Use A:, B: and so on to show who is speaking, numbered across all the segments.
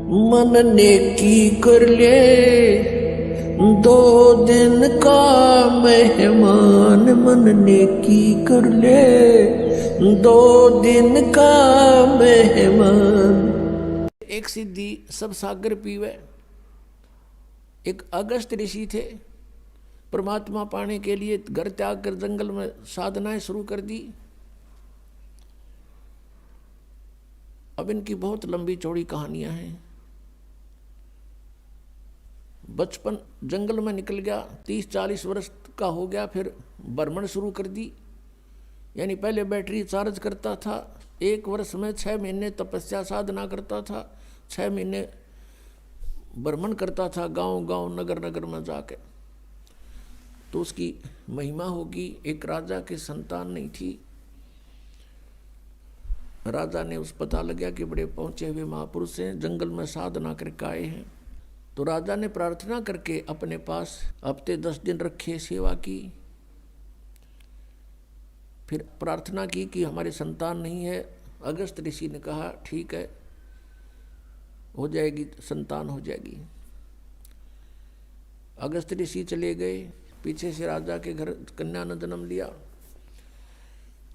A: मन नेकी कर ले 2 दिन का मेहमान, मन नेकी कर ले 2 दिन का मेहमान। एक सिद्धि सब सागर पीवे। एक अगस्त ऋषि थे, परमात्मा पाने के लिए घर त्याग कर जंगल में साधनाएं शुरू कर दी। अब इनकी बहुत लंबी चौड़ी कहानियां हैं। बचपन जंगल में निकल गया, 30-40 वर्ष का हो गया, फिर भ्रमण शुरू कर दी। यानी पहले बैटरी चार्ज करता था, 1 वर्ष में 6 महीने तपस्या साधना करता था, 6 महीने भ्रमण करता था गांव गांव नगर नगर में जाके। तो उसकी महिमा होगी। एक राजा की संतान नहीं थी। राजा ने उस पता लगा कि बड़े पहुंचे हुए महापुरुष हैं, जंगल में साधना करके आए हैं। तो राजा ने प्रार्थना करके अपने पास हफ्ते 10 दिन रखे, सेवा की। फिर प्रार्थना की कि हमारी संतान नहीं है। अगस्त ऋषि ने कहा ठीक है, हो जाएगी, संतान हो जाएगी। अगस्त ऋषि चले गए, पीछे से राजा के घर कन्या ने जन्म लिया।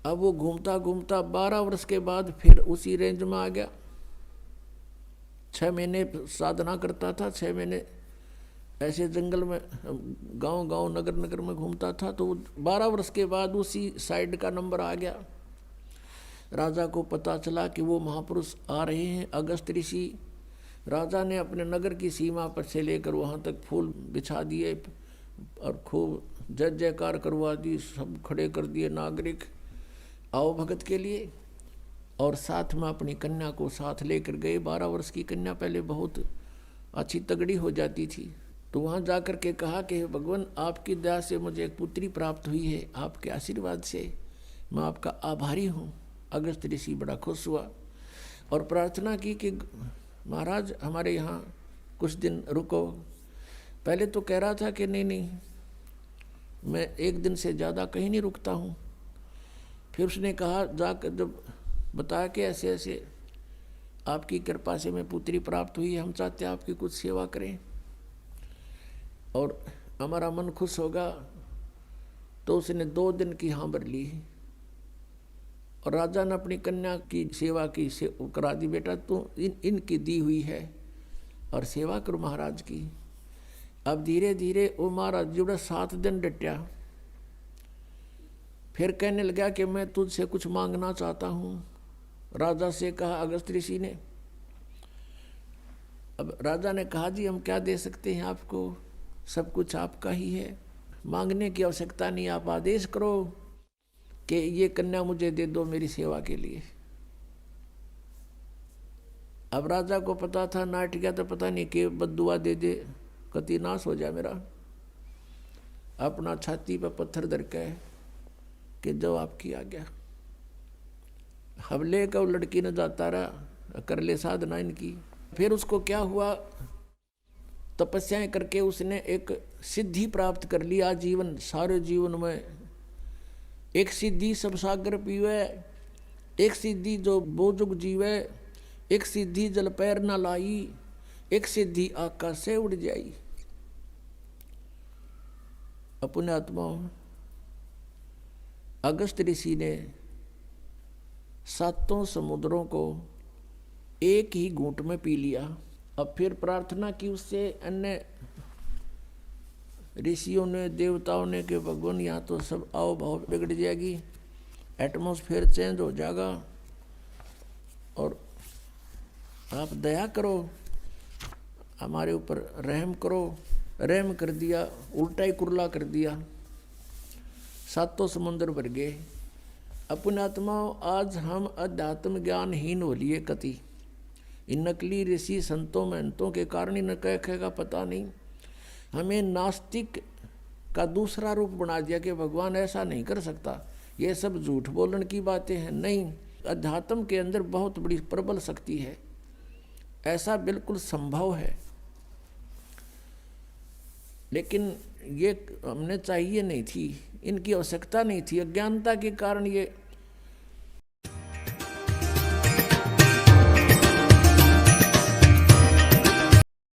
A: अब वो घूमता घूमता 12 वर्ष के बाद फिर उसी रेंज में आ गया। 6 महीने साधना करता था, 6 महीने ऐसे जंगल में गांव गांव नगर नगर में घूमता था। तो 12 वर्ष के बाद उसी साइड का नंबर आ गया। राजा को पता चला कि वो महापुरुष आ रहे हैं, अगस्त ऋषि। राजा ने अपने नगर की सीमा पर से लेकर वहाँ तक फूल बिछा दिए और खूब जय जयकार करवा दी। सब खड़े कर दिए नागरिक, आओ भगत के लिए। और साथ में अपनी कन्या को साथ लेकर गए। 12 वर्ष की कन्या पहले बहुत अच्छी तगड़ी हो जाती थी। तो वहाँ जाकर के कहा कि भगवान आपकी दया से मुझे एक पुत्री प्राप्त हुई है, आपके आशीर्वाद से मैं आपका आभारी हूँ। अगस्त ऋषि बड़ा खुश हुआ और प्रार्थना की कि महाराज हमारे यहाँ कुछ दिन रुको। पहले तो कह रहा था कि नहीं नहीं, मैं 1 दिन से ज़्यादा कहीं नहीं रुकता हूँ। फिर उसने कहा, जाकर जब बताया कि ऐसे ऐसे आपकी कृपा से मैं पुत्री प्राप्त हुई, हम चाहते हैं आपकी कुछ सेवा करें और हमारा मन खुश होगा। तो उसने 2 दिन की हाँ भर ली और राजा ने अपनी कन्या की सेवा की करा दी। बेटा तू इनकी दी हुई है और सेवा करो महाराज की। अब धीरे धीरे वो महाराज जुड़ा 7 दिन डटा। फिर कहने लगा कि मैं तुझसे कुछ मांगना चाहता हूँ। राजा से कहा अगस्त ऋषि ने। अब राजा ने कहा जी हम क्या दे सकते हैं आपको, सब कुछ आपका ही है, मांगने की आवश्यकता नहीं, आप आदेश करो कि ये कन्या मुझे दे दो मेरी सेवा के लिए। अब राजा को पता था नाट गया तो पता नहीं कि बद्दुआ दे दे, कति नाश हो जाए मेरा। अपना छाती पर पत्थर धर के कि जो आपकी आ गया। हवले का लड़की ने जाता रहा, कर ले साधना इनकी। फिर उसको क्या हुआ, तपस्याएं करके उसने एक सिद्धि प्राप्त कर लिया। जीवन सारे जीवन में एक सिद्धि सब सागर पीवे, एक सिद्धि जो बोजुग जीवे, एक सिद्धि जल पैर न लाई, एक सिद्धि आकाश से उड़ जाई। अपने आत्माओं अगस्त ऋषि ने 7 समुद्रों को एक ही घूंट में पी लिया। अब फिर प्रार्थना की उससे अन्य ऋषियों ने, देवताओं ने कि भगवान यहाँ तो सब आओ भाव बिगड़ जाएगी, एटमॉस्फेयर चेंज हो जाएगा और आप दया करो, हमारे ऊपर रहम करो। रहम कर दिया, उल्टा ही कुरला कर दिया। 7 समुद्र भर गए। अपने आत्माओं आज हम अध्यात्म ज्ञानहीन हो लिए कति। इन नकली ऋषि संतों महंतों के कारण इन कहेगा पता नहीं, हमें नास्तिक का दूसरा रूप बना दिया कि भगवान ऐसा नहीं कर सकता, ये सब झूठ बोलने की बातें हैं। नहीं, अध्यात्म के अंदर बहुत बड़ी प्रबल शक्ति है, ऐसा बिल्कुल संभव है। लेकिन ये हमने चाहिए नहीं थी, इनकी आवश्यकता नहीं थी। अज्ञानता के कारण ये